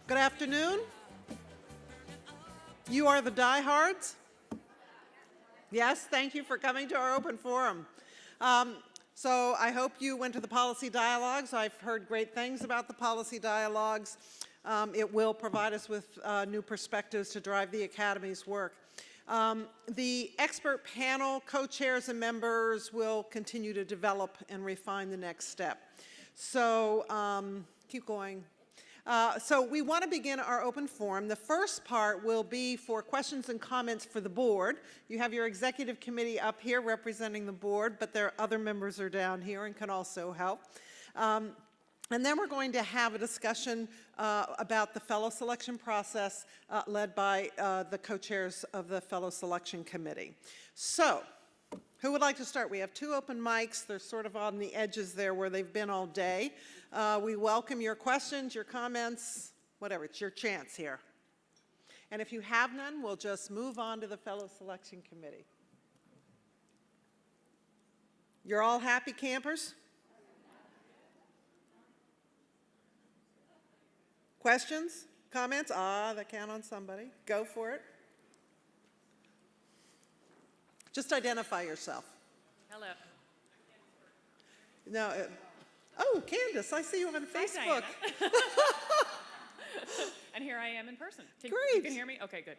Good afternoon. You are the diehards? Yes, thank you for coming to our open forum. So I hope you went to the policy dialogues. I've heard great things about the policy dialogues. It will provide us with new perspectives to drive the Academy's work. The expert panel, co-chairs and members will continue to develop and refine the next step. So keep going. So we want to begin our open forum. The first part will be for questions and comments for the board. You have your executive committee up here representing the board, but there are other members are down here and can also help. And then we're going to have a discussion about the fellow selection process led by the co-chairs of the fellow selection committee. So, who would like to start? We have two open mics. They're sort of on the edges there where they've been all day. We welcome your questions, your comments, whatever. It's your chance here. And if you have none, we'll just move on to the fellow selection committee. You're all happy campers? Questions? Comments? That count on somebody. Go for it. Just identify yourself. Hello. No. Oh, Candace, I see you on Facebook. And here I am in person. Great. You can hear me? Okay, good.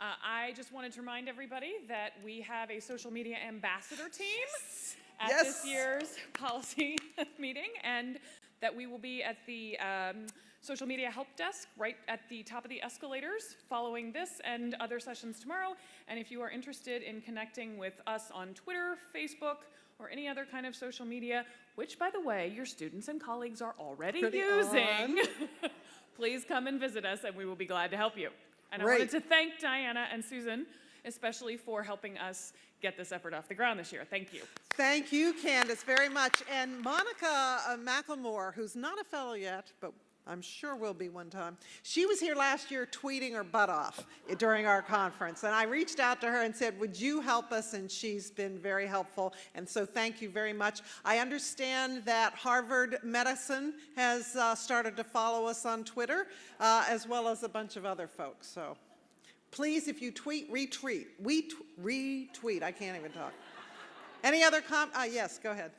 I just wanted to remind everybody that we have a social media ambassador team at this year's policy meeting, and that we will be at the social media help desk right at the top of the escalators following this and other sessions tomorrow. And if you are interested in connecting with us on Twitter, Facebook, or any other kind of social media, which, by the way, your students and colleagues are already using, please come and visit us, and we will be glad to help you. And I wanted to thank Diana and Susan, especially for helping us get this effort off the ground this year. Thank you. Thank you, Candace, very much. And Monica McLemore, who's not a fellow yet, but I'm sure will be one time. She was here last year tweeting her butt off during our conference. And I reached out to her and said, would you help us? And she's been very helpful. And so thank you very much. I understand that Harvard Medicine has started to follow us on Twitter, as well as a bunch of other folks. So please, if you tweet, retweet. Retweet. I can't even talk. Any other yes, go ahead.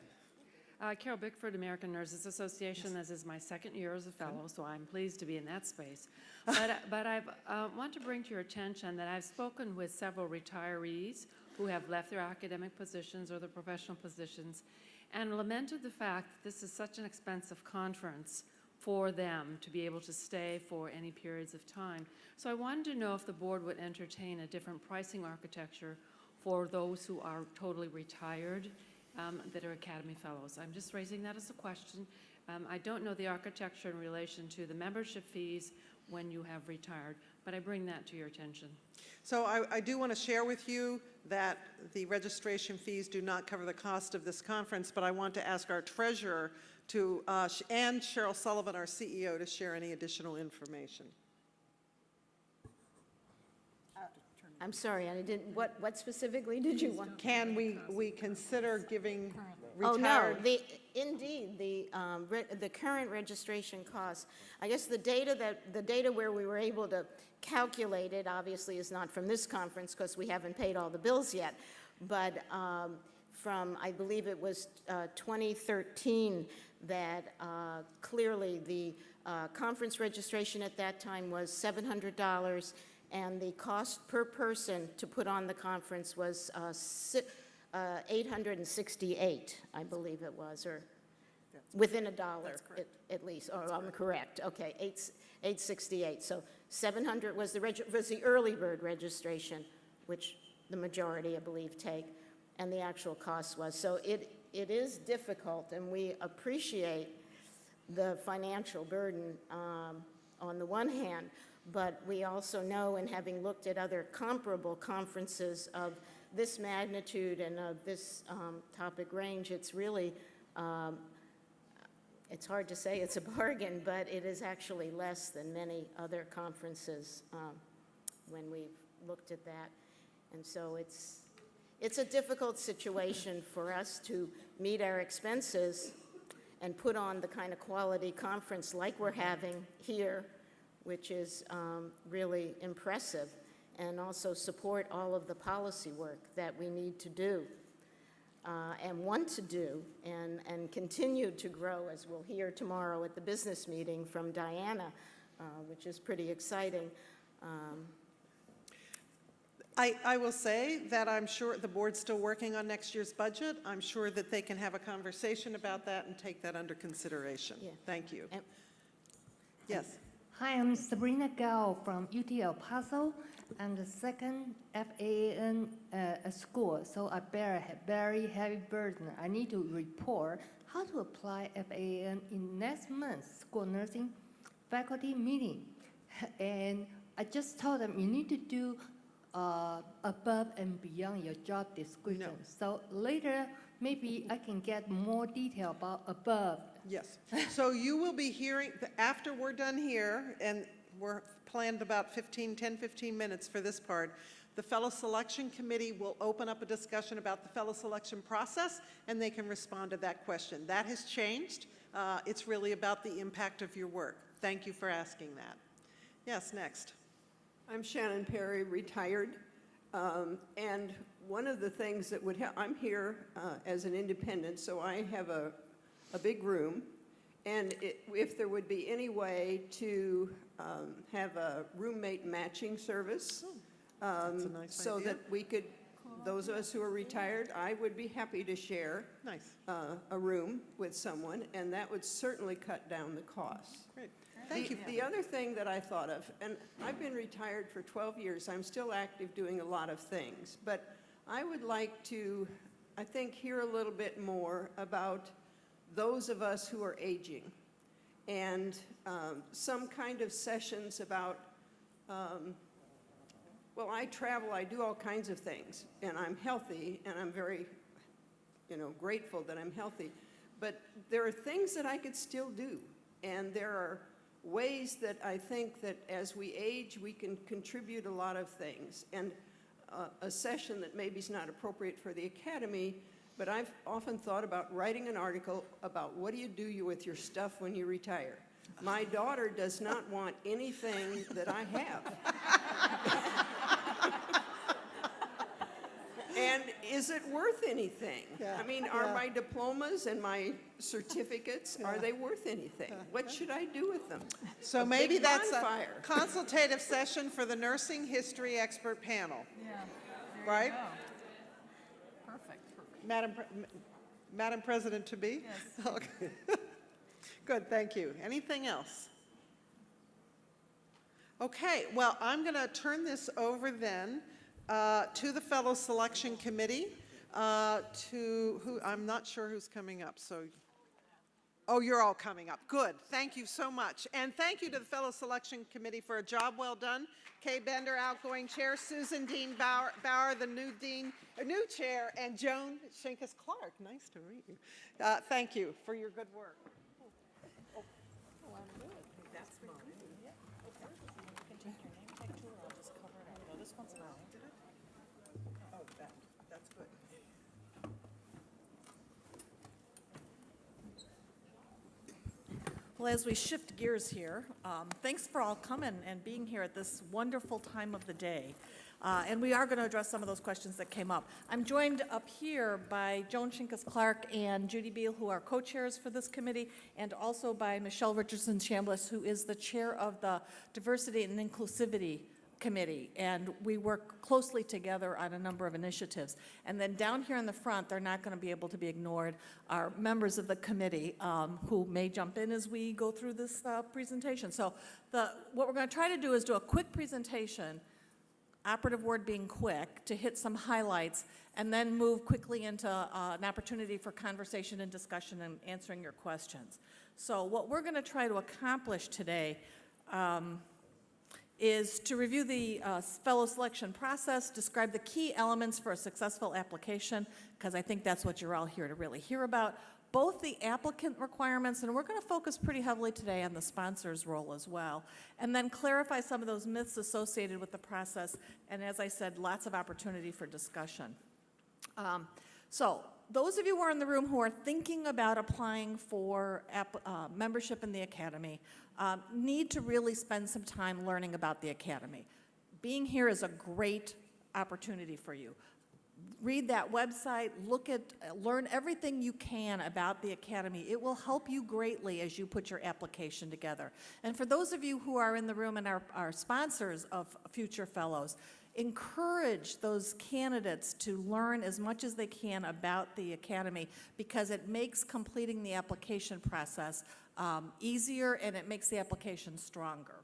Carol Bickford, American Nurses Association. This is my second year as a fellow, so I'm pleased to be in that space. But I want to bring to your attention that I've spoken with several retirees who have left their academic positions or their professional positions and lamented the fact that this is such an expensive conference for them to be able to stay for any periods of time. So I wanted to know if the board would entertain a different pricing architecture for those who are totally retired that are Academy Fellows. I'm just raising that as a question. I don't know the architecture in relation to the membership fees when you have retired, but I bring that to your attention. So I do want to share with you that the registration fees do not cover the cost of this conference, but I want to ask our treasurer to, and Cheryl Sullivan, our CEO, to share any additional information. I'm sorry, I didn't. What specifically did you want? Can we consider giving retired? Oh no, indeed the current registration costs. I guess the data where we were able to calculate it obviously is not from this conference because we haven't paid all the bills yet, but from I believe it was 2013 that clearly the conference registration at that time was $700. And the cost per person to put on the conference was $868, I believe it was, or within $1 at least. Oh, I'm correct. Okay, $868. So $700 was the early bird registration, which the majority, I believe, take, and the actual cost was. So it is difficult, and we appreciate the financial burden on the one hand. But we also know, in having looked at other comparable conferences of this magnitude and of this topic range, it's really, it's hard to say it's a bargain, but it is actually less than many other conferences when we've looked at that. And so it's a difficult situation for us to meet our expenses and put on the kind of quality conference like we're having here which is really impressive, and also support all of the policy work that we need to do and want to do, and continue to grow, as we'll hear tomorrow at the business meeting from Diana, which is pretty exciting. I will say that I'm sure the board's still working on next year's budget. I'm sure that they can have a conversation about that and take that under consideration. Yeah. Thank you. And- Yes. Hi, I'm Sabrina Gao from UT El Paso. I'm the second FAAN school, so I bear a very heavy burden. I need to report how to apply FAAN in next month's school nursing faculty meeting. And I just told them you need to do above and beyond your job description. No. So later, maybe I can get more detail about above. Yes. So you will be hearing, after we're done here, and we're planned about 10, 15 minutes for this part, the Fellow Selection Committee will open up a discussion about the fellow selection process, and they can respond to that question. That has changed. It's really about the impact of your work. Thank you for asking that. Yes, next. I'm Shannon Perry, retired, and one of the things that would help, I'm here as an independent, so I have a big room, and if there would be any way to have a roommate matching service, That's a nice so idea. that we could, those of us who are retired, I would be happy to share Nice. a room with someone, and that would certainly cut down the costs. Great. Thank you. The other thing that I thought of, and I've been retired for 12 years, I'm still active doing a lot of things, but I would like to, I think, hear a little bit more about those of us who are aging, and some kind of sessions about, well, I travel, I do all kinds of things, and I'm healthy, and I'm very, grateful that I'm healthy, but there are things that I could still do, and there are ways that I think that as we age, we can contribute a lot of things. And a session that maybe is not appropriate for the academy, but I've often thought about writing an article about what do you do with your stuff when you retire. My daughter does not want anything that I have. And is it worth anything? Yeah, I mean, are yeah. my diplomas and my certificates, are they worth anything? What should I do with them? So A maybe big that's a bonfire. consultative session for the nursing history expert panel. Yeah. Right? Perfect. Madam President to be? Yes. Okay. Good, thank you. Anything else? Okay, well, I'm going to turn this over then to the Fellow Selection Committee, to who, I'm not sure who's coming up, so. Oh, you're all coming up. Good. Thank you so much. And thank you to the Fellow Selection Committee for a job well done. Kay Bender, outgoing chair, Susan Dean Bauer, the new chair, and Joan Shinkus-Clark. Nice to meet you. Thank you for your good work. That's good. Well, as we shift gears here, thanks for all coming and being here at this wonderful time of the day. And we are going to address some of those questions that came up. I'm joined up here by Joan Shinkus-Clark and Judy Beal, who are co-chairs for this committee, and also by Michelle Richardson-Chambliss, who is the chair of the Diversity and Inclusivity Committee, and we work closely together on a number of initiatives. And then down here in the front, they're not going to be able to be ignored, are members of the committee who may jump in as we go through this presentation. So what we're going to try to do is do a quick presentation, operative word being quick, to hit some highlights, and then move quickly into an opportunity for conversation and discussion and answering your questions. So what we're going to try to accomplish today is to review the fellow selection process, describe the key elements for a successful application, because I think that's what you're all here to really hear about, both the applicant requirements, and we're going to focus pretty heavily today on the sponsor's role as well, and then clarify some of those myths associated with the process, and as I said, lots of opportunity for discussion. So those of you who are in the room who are thinking about applying for membership in the Academy need to really spend some time learning about the Academy. Being here is a great opportunity for you. Read that website, learn everything you can about the Academy. It will help you greatly as you put your application together. And for those of you who are in the room and are sponsors of future fellows, encourage those candidates to learn as much as they can about the Academy, because it makes completing the application process easier, and it makes the application stronger.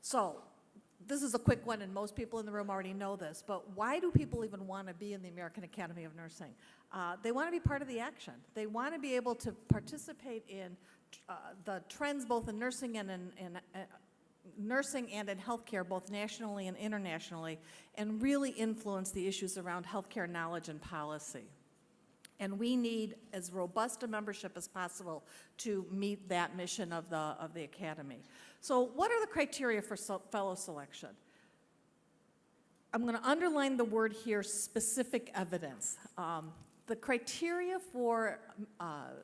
So, this is a quick one, and most people in the room already know this, but why do people even want to be in the American Academy of Nursing? They want to be part of the action. They want to be able to participate in the trends both in nursing and in healthcare, both nationally and internationally, and really influence the issues around healthcare knowledge and policy. And we need as robust a membership as possible to meet that mission of the Academy. So what are the criteria for fellow selection? I'm going to underline the word here, specific evidence. The criteria for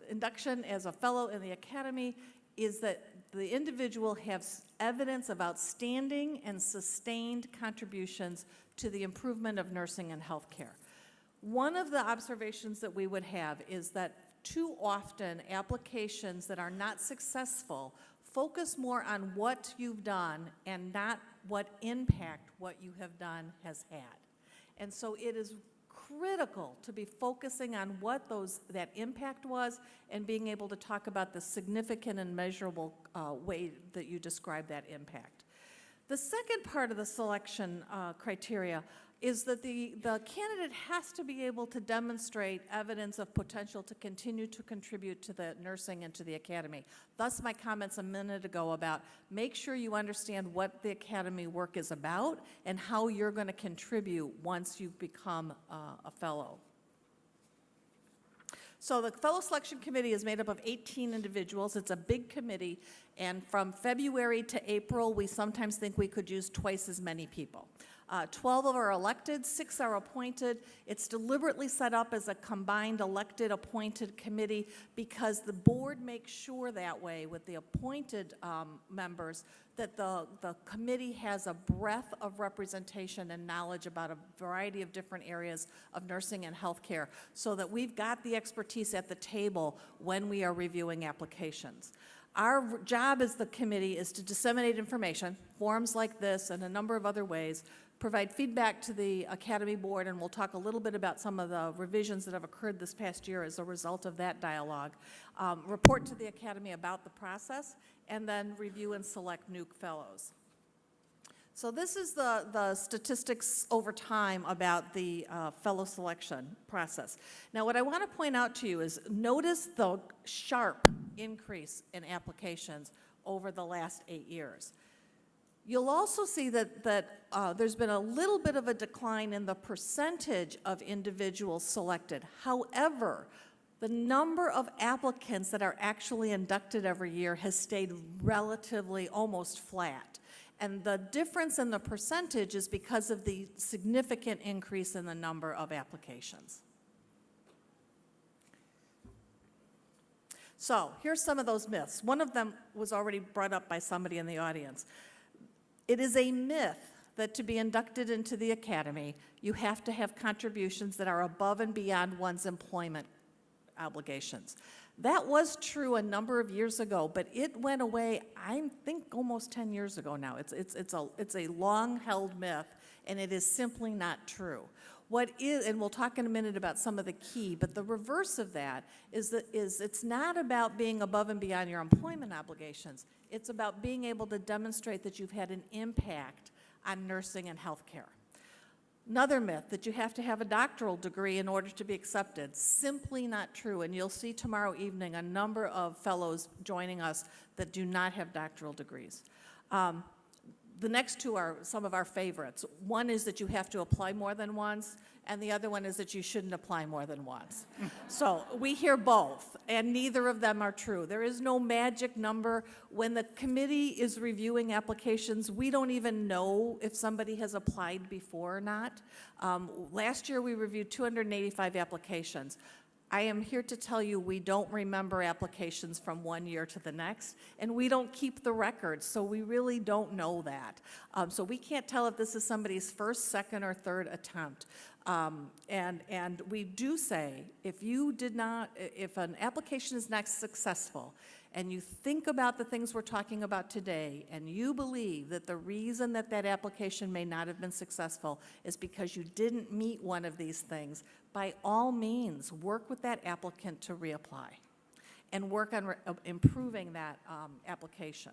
induction as a fellow in the Academy is that the individual has evidence of outstanding and sustained contributions to the improvement of nursing and healthcare. One of the observations that we would have is that too often applications that are not successful focus more on what you've done and not what impact what you have done has had. And so it is critical to be focusing on what that impact was and being able to talk about the significant and measurable way that you describe that impact. The second part of the selection criteria is that the candidate has to be able to demonstrate evidence of potential to continue to contribute to the nursing and to the Academy. Thus my comments a minute ago about make sure you understand what the Academy work is about and how you're going to contribute once you become a fellow. So the Fellow Selection Committee is made up of 18 individuals. It's a big committee, and from February to April, we sometimes think we could use twice as many people. 12 are elected, 6 are appointed. It's deliberately set up as a combined elected appointed committee because the board makes sure that way with the appointed members that the committee has a breadth of representation and knowledge about a variety of different areas of nursing and healthcare so that we've got the expertise at the table when we are reviewing applications. Our job as the committee is to disseminate information, forums like this and a number of other ways, provide feedback to the Academy Board, and we'll talk a little bit about some of the revisions that have occurred this past year as a result of that dialogue, report to the Academy about the process, and then review and select new fellows. So this is the statistics over time about the fellow selection process. Now what I want to point out to you is notice the sharp increase in applications over the last 8 years. You'll also see that there's been a little bit of a decline in the percentage of individuals selected. However, the number of applicants that are actually inducted every year has stayed relatively almost flat. And the difference in the percentage is because of the significant increase in the number of applications. So here's some of those myths. One of them was already brought up by somebody in the audience. It is a myth that to be inducted into the Academy, you have to have contributions that are above and beyond one's employment obligations. That was true a number of years ago, but it went away, I think, almost 10 years ago now. It's a long-held myth, and it is simply not true. What is, and we'll talk in a minute about some of the key, but the reverse of that is it's not about being above and beyond your employment obligations. It's about being able to demonstrate that you've had an impact on nursing and healthcare. Another myth, that you have to have a doctoral degree in order to be accepted. Simply not true, and you'll see tomorrow evening a number of fellows joining us that do not have doctoral degrees. The next two are some of our favorites. One is that you have to apply more than once, and the other one is that you shouldn't apply more than once. So we hear both, and neither of them are true. There is no magic number. When the committee is reviewing applications, we don't even know if somebody has applied before or not. Last year, we reviewed 285 applications. I am here to tell you we don't remember applications from one year to the next, and we don't keep the records, so we really don't know that. So we can't tell if this is somebody's first, second, or third attempt. And we do say, if an application is not successful, and you think about the things we're talking about today, and you believe that the reason that that application may not have been successful is because you didn't meet one of these things, by all means, work with that applicant to reapply and work on improving that application.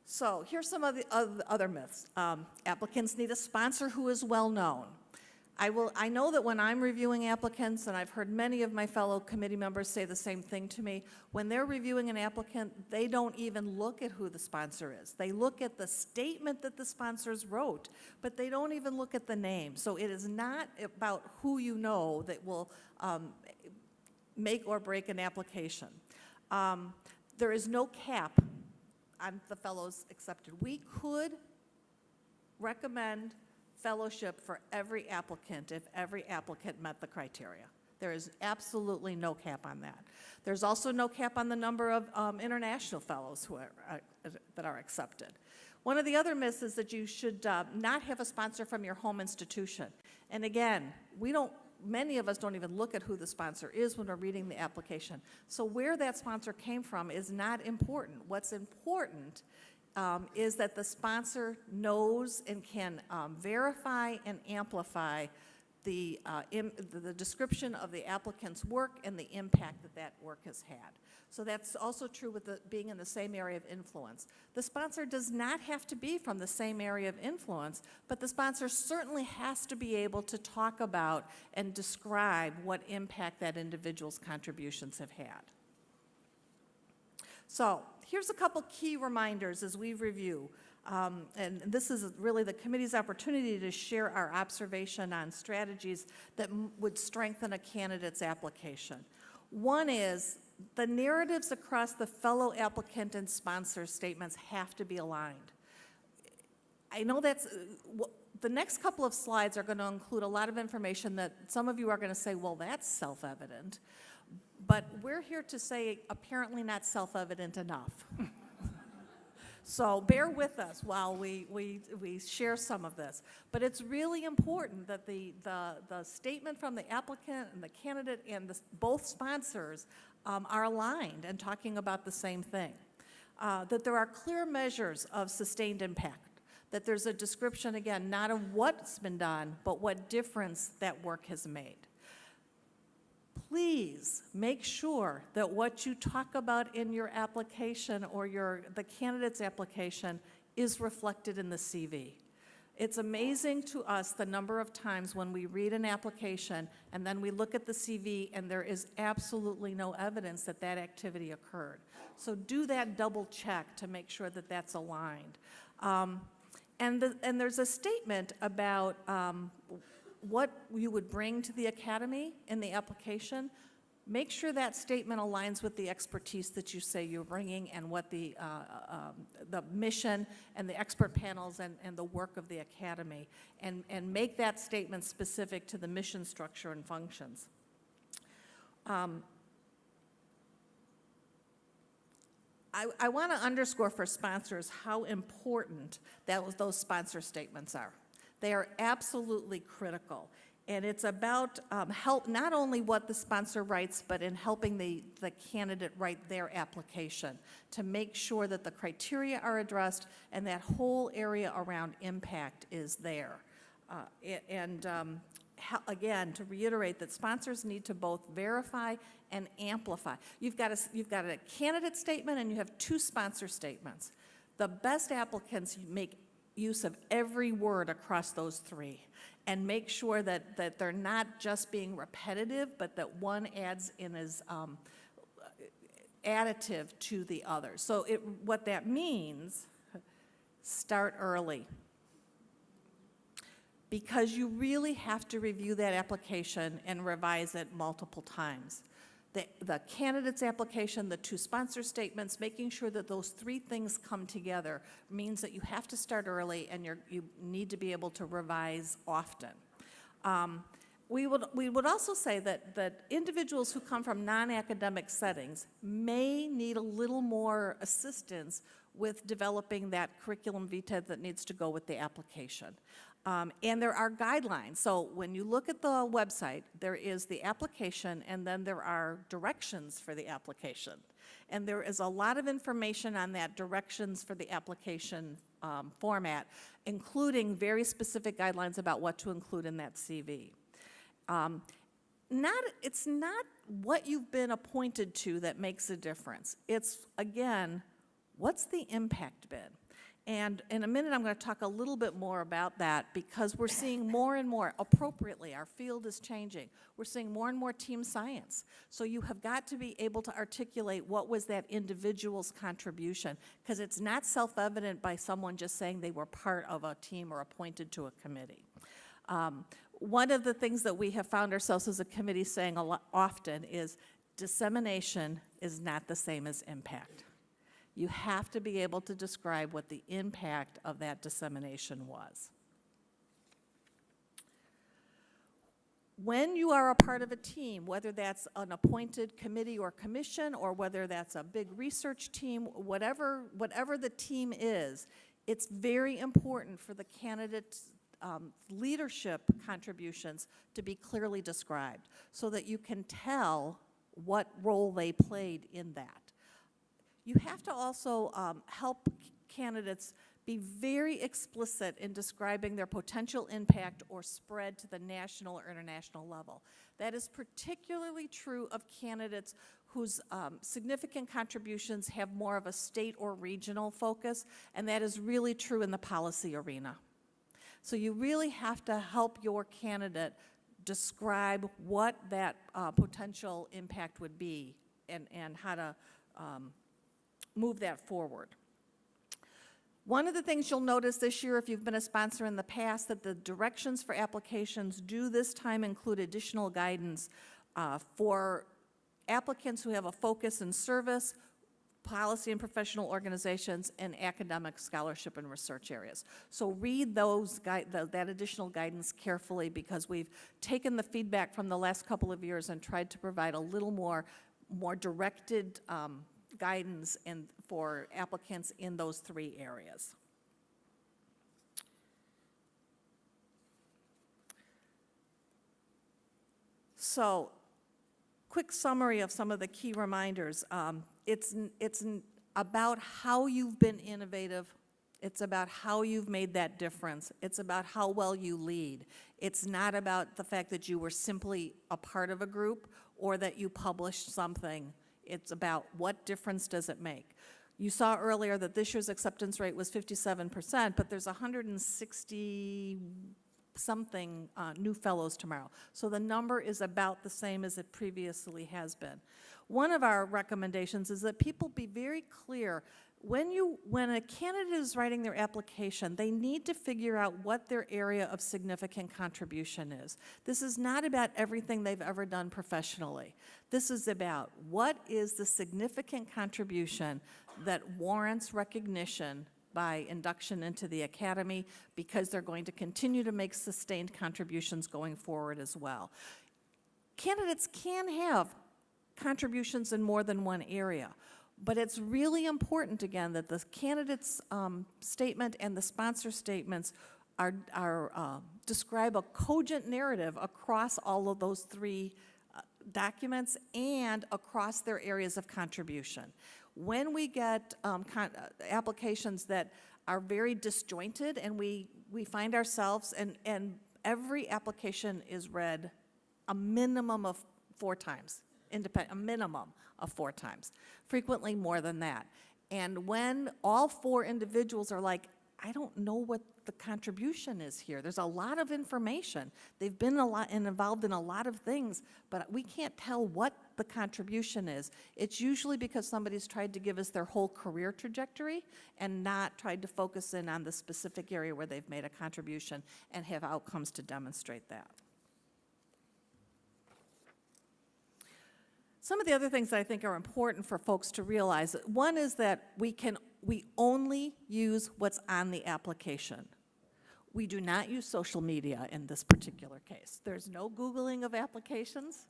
So here's some of the other myths. Applicants need a sponsor who is well-known. I know that when I'm reviewing applicants, and I've heard many of my fellow committee members say the same thing to me, when they're reviewing an applicant, they don't even look at who the sponsor is. They look at the statement that the sponsors wrote, but they don't even look at the name. So it is not about who you know that will make or break an application. There is no cap on the fellows accepted. We could recommend fellowship for every applicant if every applicant met the criteria. There is absolutely no cap on that. There's also no cap on the number of international fellows who that are accepted. One of the other myths is that you should not have a sponsor from your home institution. And again, many of us don't even look at who the sponsor is when we're reading the application. So where that sponsor came from is not important. What's important is that the sponsor knows and can verify and amplify the description of the applicant's work and the impact that that work has had. So that's also true with being in the same area of influence. The sponsor does not have to be from the same area of influence, but the sponsor certainly has to be able to talk about and describe what impact that individual's contributions have had. So here's a couple key reminders as we review. And this is really the committee's opportunity to share our observation on strategies that would strengthen a candidate's application. One is the narratives across the fellow applicant and sponsor statements have to be aligned. I know that's, the next couple of slides are going to include a lot of information that some of you are going to say, well, that's self-evident. But we're here to say apparently not self-evident enough. So bear with us while we share some of this. But it's really important that the statement from the applicant and the candidate and both sponsors are aligned and talking about the same thing. That there are clear measures of sustained impact. That there's a description, again, not of what's been done, but what difference that work has made. Please make sure that what you talk about in your application or the candidate's application is reflected in the CV. It's amazing to us the number of times when we read an application and then we look at the CV and there is absolutely no evidence that that activity occurred. So do that double check to make sure that that's aligned. And there's a statement about what you would bring to the academy in the application. Make sure that statement aligns with the expertise that you say you're bringing and what the mission and the expert panels and the work of the academy, and make that statement specific to the mission structure and functions. I want to underscore for sponsors how important those sponsor statements are. They are absolutely critical. And it's about help, not only what the sponsor writes, but in helping the candidate write their application to make sure that the criteria are addressed and that whole area around impact is there. Again, to reiterate that sponsors need to both verify and amplify. You've got a candidate statement and you have two sponsor statements. The best applicants make use of every word across those three and make sure that they're not just being repetitive, but that one adds additive to the others. So what that means, start early. Because you really have to review that application and revise it multiple times. The candidate's application, the 2 sponsor statements, making sure that those 3 things come together means that you have to start early and you need to be able to revise often. We would also say that individuals who come from non-academic settings may need a little more assistance with developing that curriculum vitae that needs to go with the application. And there are guidelines. So when you look at the website, there is the application, and then there are directions for the application. And there is a lot of information on that directions for the application format, including very specific guidelines about what to include in that CV. It's not what you've been appointed to that makes a difference. It's, again, what's the impact been? And in a minute, I'm going to talk a little bit more about that, because we're seeing more and more, appropriately, our field is changing. We're seeing more and more team science. So you have got to be able to articulate what was that individual's contribution, because it's not self-evident by someone just saying they were part of a team or appointed to a committee. One of the things that we have found ourselves as a committee saying a lot often is dissemination is not the same as impact. You have to be able to describe what the impact of that dissemination was. When you are a part of a team, whether that's an appointed committee or commission, or whether that's a big research team, whatever the team is, it's very important for the candidate's leadership contributions to be clearly described so that you can tell what role they played in that. You have to also help candidates be very explicit in describing their potential impact or spread to the national or international level. That is particularly true of candidates whose significant contributions have more of a state or regional focus, and that is really true in the policy arena. So you really have to help your candidate describe what that potential impact would be and how to move that forward. One of the things you'll notice this year, if you've been a sponsor in the past, that the directions for applications do this time include additional guidance for applicants who have a focus in service, policy and professional organizations, and academic scholarship and research areas. So read that additional guidance carefully, because we've taken the feedback from the last couple of years and tried to provide a little more directed guidance for applicants in those 3 areas. So, quick summary of some of the key reminders. It's about how you've been innovative. It's about how you've made that difference. It's about how well you lead. It's not about the fact that you were simply a part of a group or that you published something. It's about what difference does it make. You saw earlier that this year's acceptance rate was 57%, but there's 160-something new fellows tomorrow. So the number is about the same as it previously has been. One of our recommendations is that people be very clear. When a candidate is writing their application, they need to figure out what their area of significant contribution is. This is not about everything they've ever done professionally. This is about what is the significant contribution that warrants recognition by induction into the academy, because they're going to continue to make sustained contributions going forward as well. Candidates can have contributions in more than one area. But it's really important, again, that the candidate's statement and the sponsor statements describe a cogent narrative across all of those 3 documents and across their areas of contribution. When we get applications that are very disjointed, and we find ourselves, and every application is read a minimum of 4 times. A minimum of 4 times, frequently more than that. And when all 4 individuals are like, I don't know what the contribution is here. There's a lot of information. They've been involved in a lot of things, but we can't tell what the contribution is. It's usually because somebody's tried to give us their whole career trajectory and not tried to focus in on the specific area where they've made a contribution and have outcomes to demonstrate that. Some of the other things that I think are important for folks to realize, one is that we only use what's on the application. We do not use social media in this particular case. There's no Googling of applications,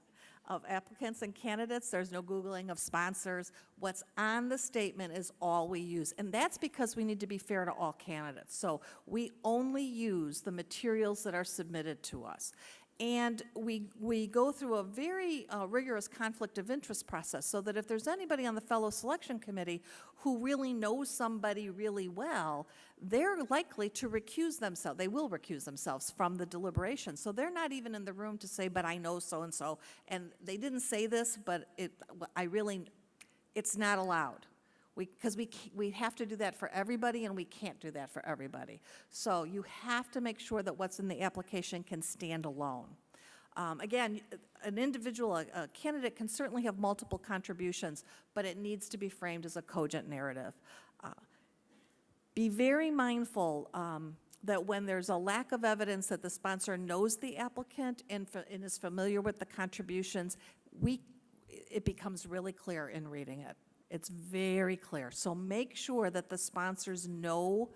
of applicants and candidates. There's no Googling of sponsors. What's on the statement is all we use. And that's because we need to be fair to all candidates. So we only use the materials that are submitted to us. And we go through a very rigorous conflict of interest process so that if there's anybody on the fellow selection committee who really knows somebody really well, they're likely to recuse themselves. They will recuse themselves from the deliberation. So they're not even in the room to say, but I know so-and-so. And they didn't say this, but it's not allowed. Because we have to do that for everybody, and we can't do that for everybody. So you have to make sure that what's in the application can stand alone. Again, an individual, a candidate can certainly have multiple contributions, but it needs to be framed as a cogent narrative. Be very mindful that when there's a lack of evidence that the sponsor knows the applicant and is familiar with the contributions, it becomes really clear in reading it. It's very clear. So make sure that the sponsors know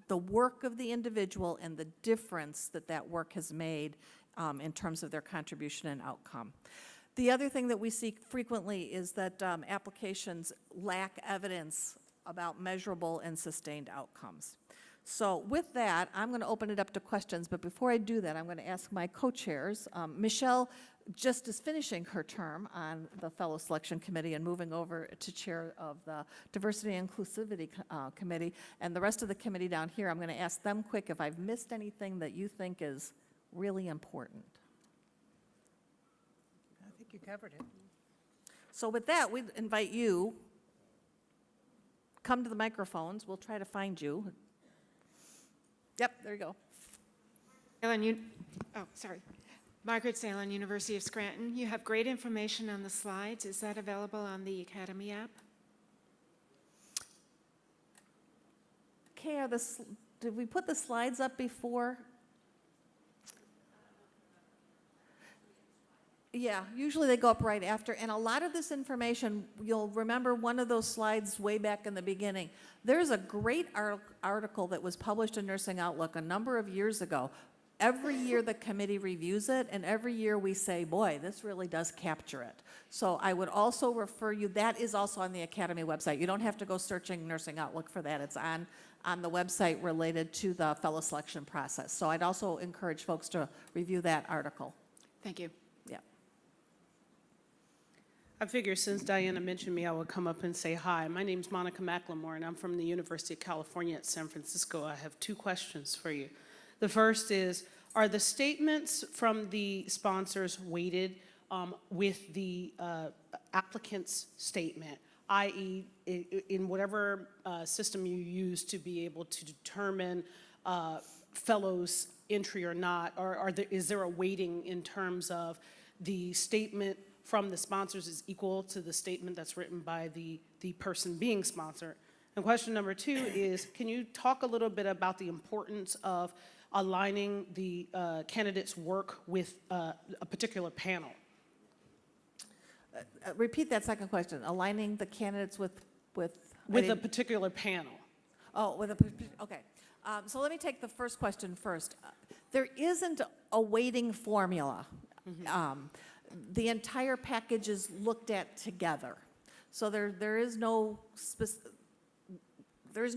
the work of the individual and the difference that that work has made in terms of their contribution and outcome. The other thing that we see frequently is that applications lack evidence about measurable and sustained outcomes. So with that, I'm going to open it up to questions, but before I do that, I'm going to ask my co-chairs. Michelle just is finishing her term on the Fellow Selection Committee and moving over to chair of the Diversity and Inclusivity Committee, and the rest of the committee down here, I'm going to ask them quick if I've missed anything that you think is really important. I think you covered it. So with that, we invite you, come to the microphones, we'll try to find you. Yep, there you go. Margaret Salon, University of Scranton. You have great information on the slides. Is that available on the Academy app? Okay, did we put the slides up before? Yeah, usually they go up right after, and a lot of this information, you'll remember one of those slides way back in the beginning. There's a great article that was published in Nursing Outlook a number of years ago. Every year the committee reviews it, and every year we say, boy, this really does capture it. So I would also refer you, that is also on the Academy website. You don't have to go searching Nursing Outlook for that. It's on the website related to the fellow selection process. So I'd also encourage folks to review that article. Thank you. Yeah. I figure since Diana mentioned me, I would come up and say hi. My name's Monica McLemore, and I'm from the University of California at San Francisco. I have two questions for you. The first is, are the statements from the sponsors weighted with the applicant's statement, i.e. in whatever system you use to be able to determine fellows' entry or not, or is there a weighting in terms of the statement from the sponsors is equal to the statement that's written by the person being sponsored? And question number two is, can you talk a little bit about the importance of aligning the candidates' work with a particular panel? Repeat that second question. Aligning the candidates with a particular panel. Oh, okay. So let me take the first question first. There isn't a weighting formula. Mm-hmm. The entire package is looked at together. So there is no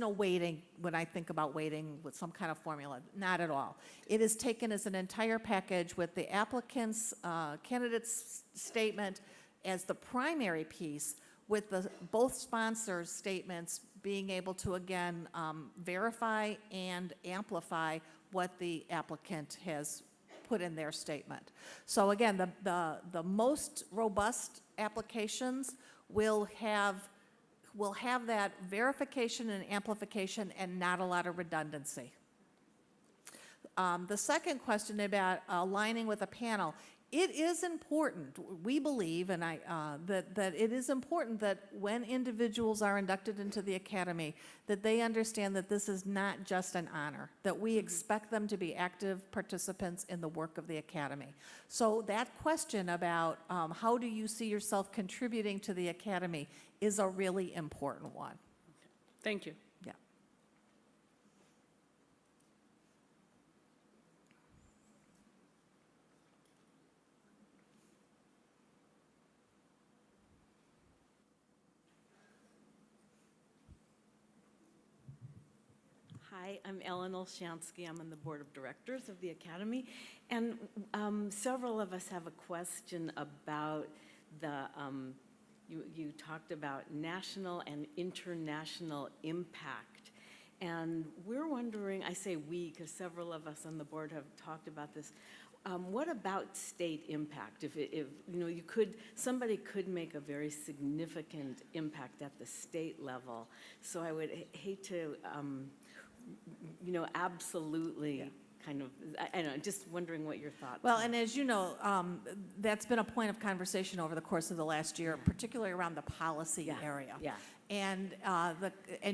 weighting when I think about weighting with some kind of formula, not at all. It is taken as an entire package with the applicant's candidate's statement as the primary piece, with both sponsors' statements being able to, again, verify and amplify what the applicant has put in their statement. So again, the most robust applications will have will have that verification and amplification and not a lot of redundancy. The second question about aligning with a panel, it is important, we believe, and that it is important that when individuals are inducted into the academy, that they understand that this is not just an honor, that we expect them to be active participants in the work of the academy. So that question about how do you see yourself contributing to the academy is a really important one. Thank you. Yeah. Hi, I'm Ellen Olshansky. I'm on the board of directors of the Academy. And several of us have a question about the, you talked about national and international impact. And we're wondering, I say we, because several of us on the board have talked about this, what about state impact? If you know, somebody could make a very significant impact at the state level. So I would hate to, you know, absolutely kind of, I don't know, just wondering what your thoughts Well, are. and as you know, that's been a point of conversation over the course of the last year, particularly around the policy area. Yeah. And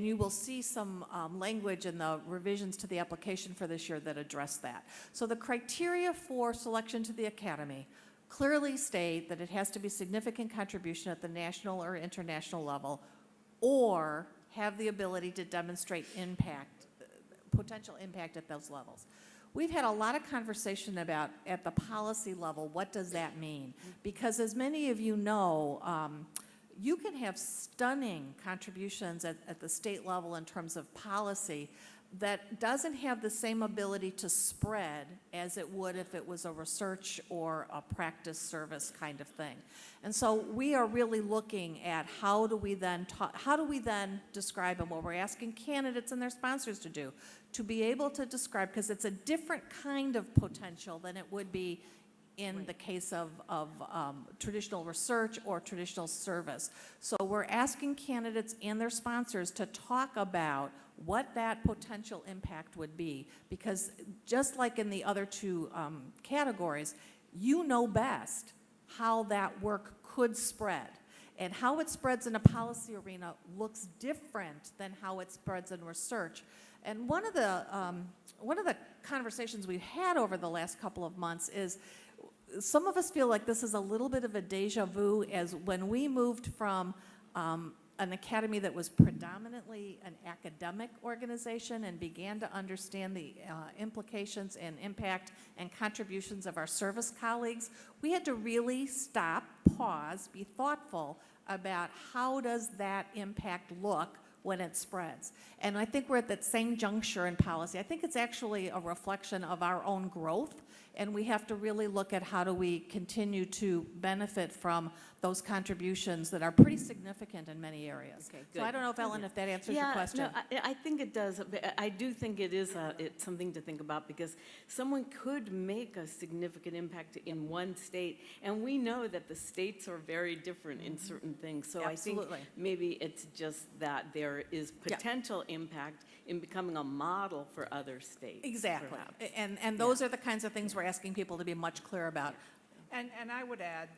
you will see some language in the revisions to the application for this year that address that. So the criteria for selection to the academy clearly state that it has to be significant contribution at the national or international level, or have the ability to demonstrate impact, potential impact at those levels. We've had a lot of conversation about, at the policy level, what does that mean? Because as many of you know, you can have stunning contributions at the state level in terms of policy that doesn't have the same ability to spread as it would if it was a research or a practice service kind of thing. And so we are really looking at how do we then describe, and what we're asking candidates and their sponsors to do, to be able to describe, because it's a different kind of potential than it would be in the case of traditional research or traditional service. So we're asking candidates and their sponsors to talk about what that potential impact would be, because just like in the other two categories, you know best how that work could spread. And how it spreads in a policy arena looks different than how it spreads in research. And one of the conversations we've had over the last couple of months is, some of us feel like this is a little bit of a deja vu, as when we moved from an academy that was predominantly an academic organization and began to understand the implications and impact and contributions of our service colleagues, we had to really stop, pause, be thoughtful about how does that impact look when it spreads. And I think we're at that same juncture in policy. I think it's actually a reflection of our own growth, and we have to really look at how do we continue to benefit from those contributions that are pretty significant in many areas. Okay, So good. I don't know if, Ellen, if that answers your question. No, I think it does. I do think it is it's something to think about, because someone could make a significant impact in one state, and we know that the states are very different in certain things. So Absolutely. I think maybe it's just that there is potential impact in becoming a model for other states. Exactly. perhaps. And those are the kinds of things we're asking people to be much clearer about. And I would add,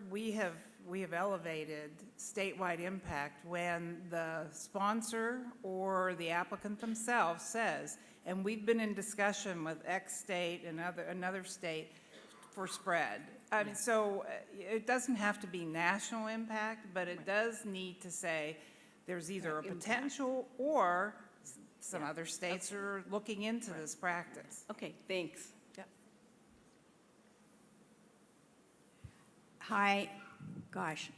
we have elevated statewide impact when the sponsor or the applicant themselves says, and we've been in discussion with X state and another state for spread. I mean, so it doesn't have to be national impact, but it does need to say there's either a potential or some other states are looking into this practice. Okay, thanks. Hi,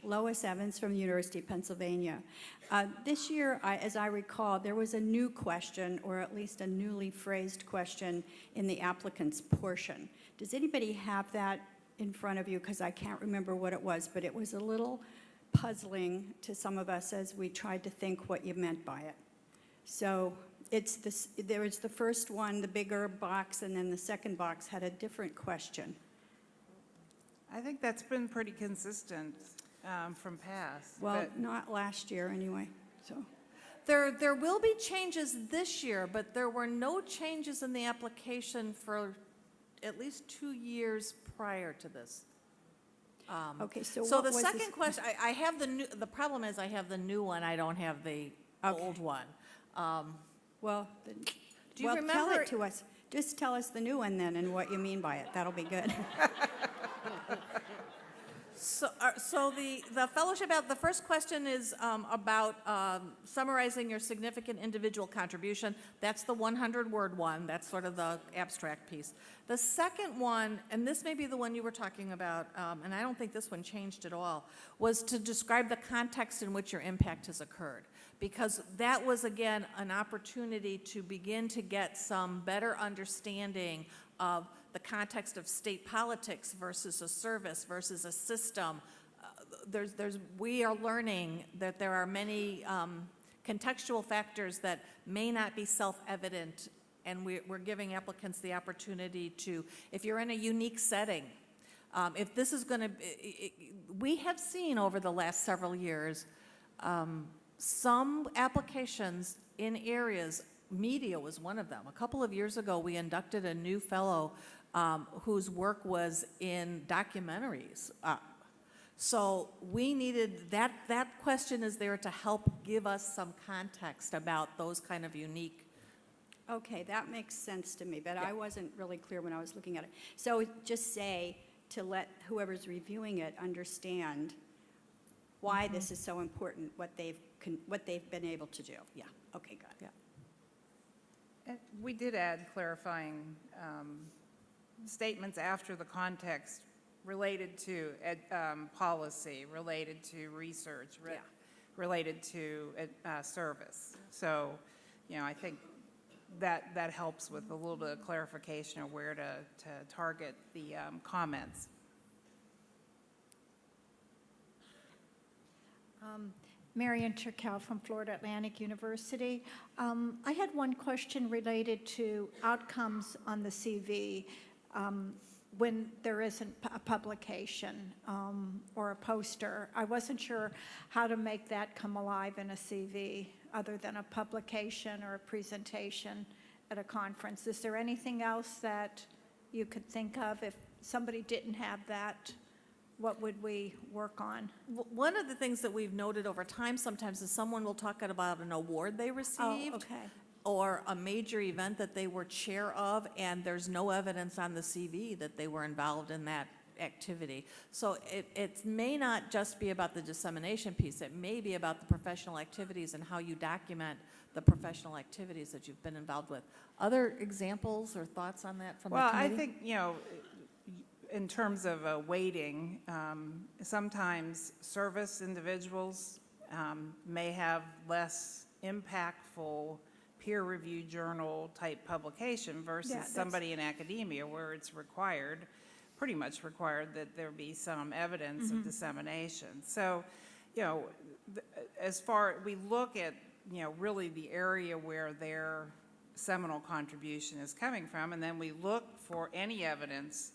Lois Evans from the University of Pennsylvania. This year, as I recall, there was a new question, or at least a newly phrased question in the applicant's portion. Does anybody have that in front of you? Because I can't remember what it was, but it was a little puzzling to some of us as we tried to think what you meant by it. So there was the first one, the bigger box, and then the second box had a different question. I think that's been pretty consistent. from past. Well, but- not last year, anyway, so. There will be changes this year, but there were no changes in the application for at least 2 years prior to this. Okay, so So what the was second this- question, I have the problem is I have the new one, I don't have the old one. Well, Do you tell remember- it to us. Just tell us the new one then and what you mean by it. That'll be good. So the fellowship, the first question is about summarizing your significant individual contribution. That's the 100-word one. That's sort of the abstract piece. The second one, and this may be the one you were talking about, and I don't think this one changed at all, was to describe the context in which your impact has occurred. Because that was, again, an opportunity to begin to get some better understanding of the context of state politics versus a service versus a system. We are learning that there are many contextual factors that may not be self-evident, and we're giving applicants the opportunity to, if you're in a unique setting, if this is going to, we have seen over the last several years, some applications in areas, media was one of them. A couple of years ago, we inducted a new fellow whose work was in documentaries. So we needed, that question is there to help give us some context about those kind of unique. Okay, that makes sense to me, but I wasn't really clear when I was looking at it. So just say, to let whoever's reviewing it understand why this is so important, what they've been able to do. Yeah. Okay, good. Yeah. And we did add clarifying statements after the context related to policy, related to research, related to service. So, I think that helps with a little bit of clarification of where to target the comments. Marian Turkel from Florida Atlantic University. I had one question related to outcomes on the CV when there isn't a publication or a poster. I wasn't sure how to make that come alive in a CV other than a publication or a presentation at a conference. Is there anything else that you could think of if somebody didn't have that? What would we work on? One of the things that we've noted over time sometimes is someone will talk about an award they received. Oh, okay. Or a major event that they were chair of, and there's no evidence on the CV that they were involved in that activity. So it may not just be about the dissemination piece. It may be about the professional activities and how you document the professional activities that you've been involved with. Other examples or thoughts on that from the Well, committee? I think, in terms of weighting, sometimes service individuals may have less impactful peer-reviewed journal type publication versus somebody in academia where it's required, pretty much required, that there be some evidence of dissemination. So, as far, we look at, really the area where their seminal contribution is coming from, and then we look for any evidence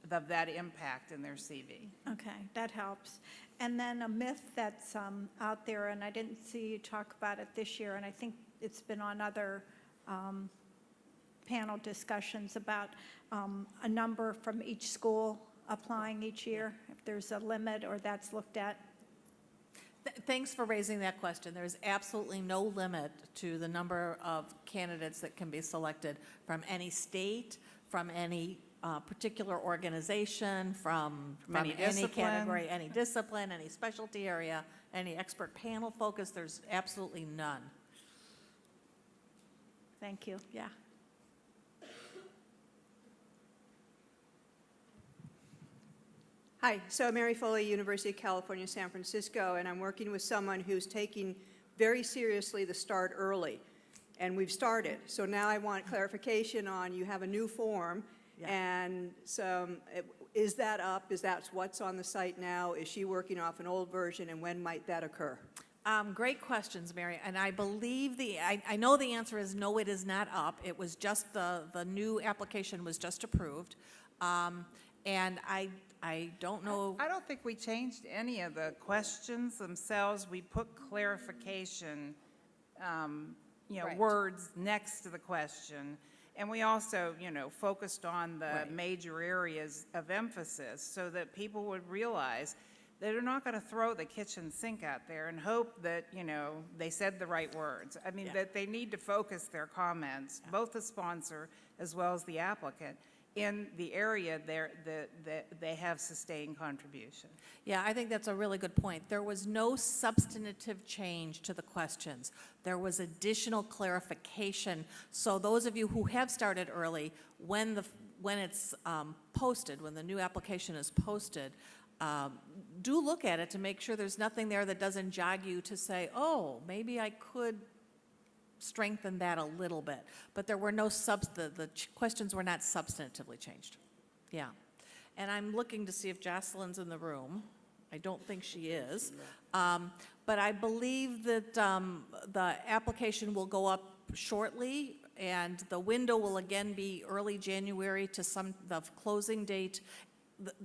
of that impact in their CV. Okay, that helps. And then a myth that's out there, and I didn't see you talk about it this year, and I think it's been on other panel discussions about a number from each school applying each year, if there's a limit or that's looked at. Thanks for raising that question. There's absolutely no limit to the number of candidates that can be selected from any state, from any particular organization, from any category, any discipline, any specialty area, any expert panel focus. There's absolutely none. Thank you, yeah. Hi, so Mary Foley, University of California, San Francisco, and I'm working with someone who's taking very seriously the start early. And we've started. So now I want clarification on, you have a new form, and is that up? Is that what's on the site now? Is she working off an old version, and when might that occur? Great questions, Mary. And I believe I know the answer is no, it is not up. It was just the new application was just approved. And I don't know. I don't think we changed any of the questions themselves. We put clarification, Right. words next to the question. And we also, focused on the Right. major areas of emphasis so that people would realize that they're not going to throw the kitchen sink out there and hope that, they said the right words. I mean, Yeah. that they need to focus their comments, both the sponsor as well as the applicant, in the area that they have sustained contribution. Yeah, I think that's a really good point. There was no substantive change to the questions. There was additional clarification. So those of you who have started early, when it's posted, when the new application is posted, do look at it to make sure there's nothing there that doesn't jog you to say, oh, maybe I could strengthen that a little bit. But there were no the questions were not substantively changed. Yeah. And I'm looking to see if Jocelyn's in the room. I don't think she is. But I believe that the application will go up shortly, and the window will again be early January to the closing date.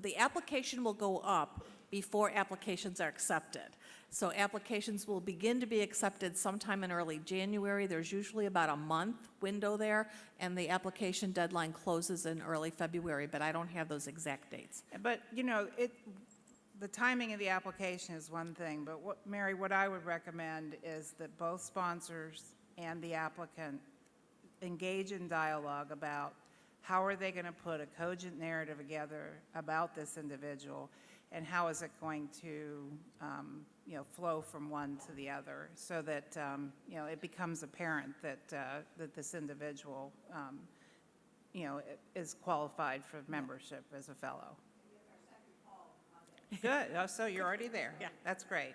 The application will go up before applications are accepted. So applications will begin to be accepted sometime in early January. There's usually about a month window there, and the application deadline closes in early February, but I don't have those exact dates. But, the timing of the application is one thing, but Mary, what I would recommend is that both sponsors and the applicant engage in dialogue about how are they going to put a cogent narrative together about this individual, and how is it going to, flow from one to the other, so that, it becomes apparent that this individual, is qualified for membership as a fellow. Good. Oh, so you're already there. Yeah. That's great.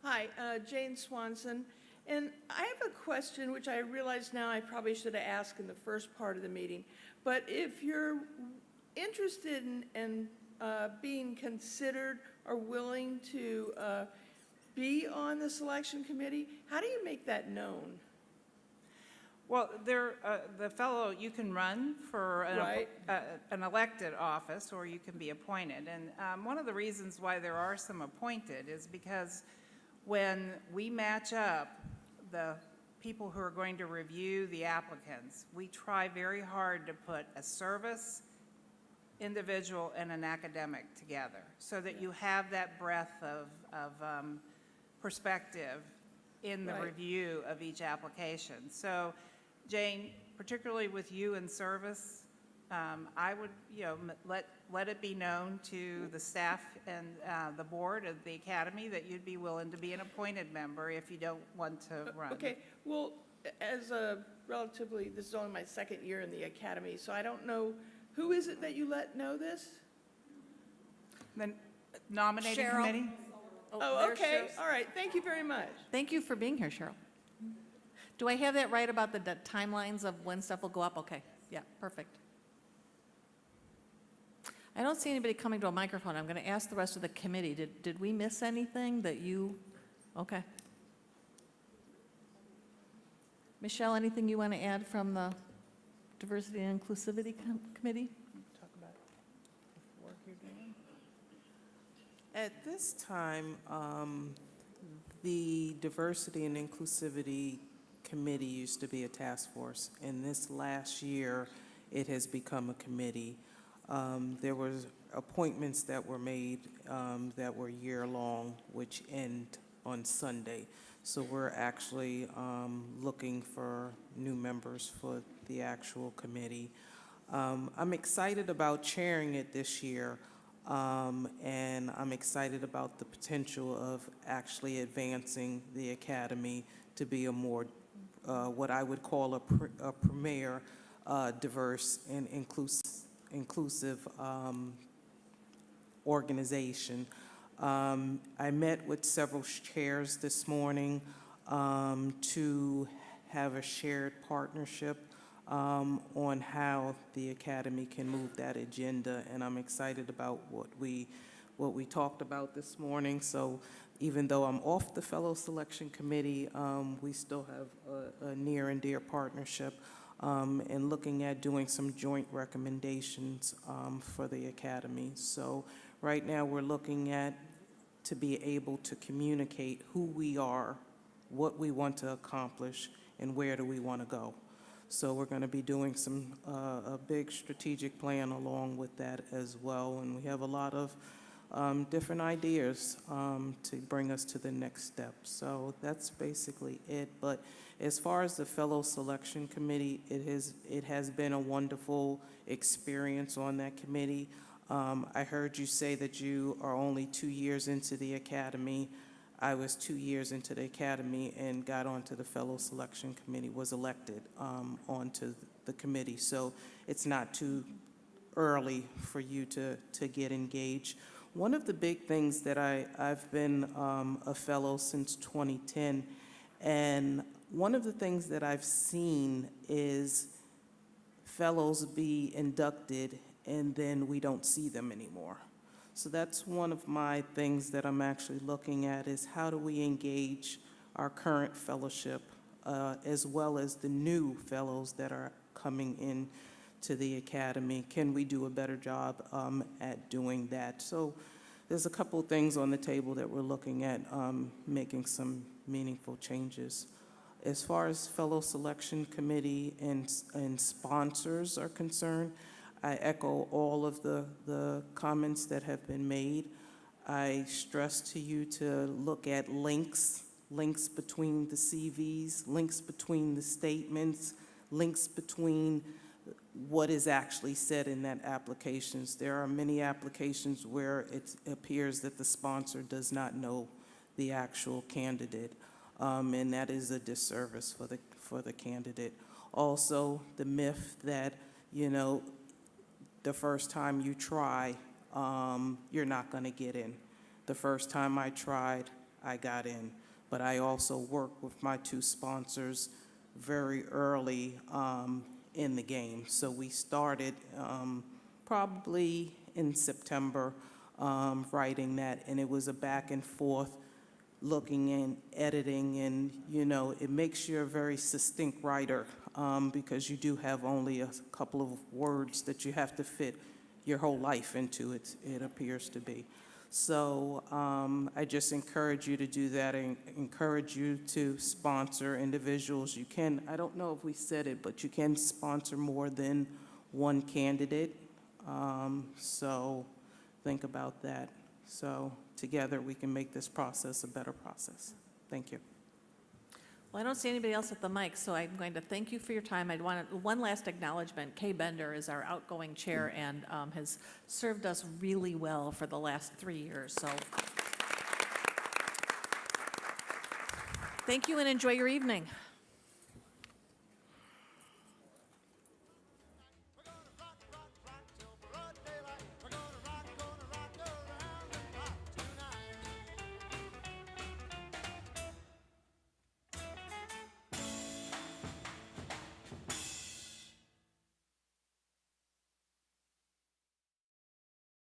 Hi, Jane Swanson. And I have a question, which I realize now I probably should have asked in the first part of the meeting. But if you're interested in being considered or willing to be on the selection committee, how do you make that known? Well, the fellow, you can run for an elected office, or you can be appointed. And one of the reasons why there are some appointed is because when we match up the people who are going to review the applicants, we try very hard to put a service individual and an academic together, so that you have that breadth of perspective in the review of each application. So, Jane, particularly with you in service, I would, let it be known to the staff and the board of the academy that you'd be willing to be an appointed member if you don't want to run. Okay, well, as a relatively, this is only my second year in the academy, so I don't know, who is it that you let know this? The nominating Cheryl. committee? Oh, okay, all right, thank you very much. Thank you for being here, Cheryl. Do I have that right about the timelines of when stuff will go up? Okay, yeah, perfect. I don't see anybody coming to a microphone. I'm going to ask the rest of the committee. Did we miss anything that you, okay. Michelle, anything you want to add from the Diversity and Inclusivity Committee? Talk about the work you're doing. At this time, the Diversity and Inclusivity Committee used to be a task force, and this last year, it has become a committee. There was appointments that were made that were year-long, which end on Sunday. So we're actually looking for new members for the actual committee. I'm excited about chairing it this year, and I'm excited about the potential of actually advancing the academy to be a more, what I would call a premier, diverse and inclusive organization. I met with several chairs this morning to have a shared partnership on how the academy can move that agenda, and I'm excited about what we talked about this morning. So even though I'm off the fellow selection committee, we still have a near and dear partnership. and looking at doing some joint recommendations for the academy. So right now, we're looking at to be able to communicate who we are, what we want to accomplish, and where do we want to go. So we're going to be doing a big strategic plan along with that as well, and we have a lot of different ideas to bring us to the next step. So that's basically it. But as far as the Fellow Selection Committee, it has been a wonderful experience on that committee. I heard you say that you are only 2 years into the academy. I was 2 years into the academy and got onto the Fellow Selection Committee, was elected onto the committee. So it's not too early for you to get engaged. One of the big things that I've been a fellow since 2010, and one of the things that I've seen is fellows be inducted and then we don't see them anymore. So that's one of my things that I'm actually looking at is how do we engage our current fellowship as well as the new fellows that are coming in to the academy. Can we do a better job at doing that? So there's a couple of things on the table that we're looking at making some meaningful changes. As far as Fellow Selection Committee and sponsors are concerned, I echo all of the comments that have been made. I stress to you to look at links between the CVs, links between the statements, links between what is actually said in that applications. There are many applications where it appears that the sponsor does not know the actual candidate, and that is a disservice for the candidate. Also, the myth that, you know, the first time you try, you're not going to get in. The first time I tried, I got in. But I also worked with my 2 sponsors very early in the game. So we started probably in September writing that, and it was a back and forth looking and editing, and you know, it makes you a very succinct writer because you do have only a couple of words that you have to fit your whole life into, it appears to be. So I just encourage you to do that and encourage you to sponsor individuals. You can, I don't know if we said it, but you can sponsor more than 1 candidate. So think about that. So together we can make this process a better process. Thank you. Well, I don't see anybody else at the mic, so I'm going to thank you for your time. I'd want one last acknowledgement. Kay Bender is our outgoing chair and has served us really well for the last 3 years. So thank you and enjoy your evening.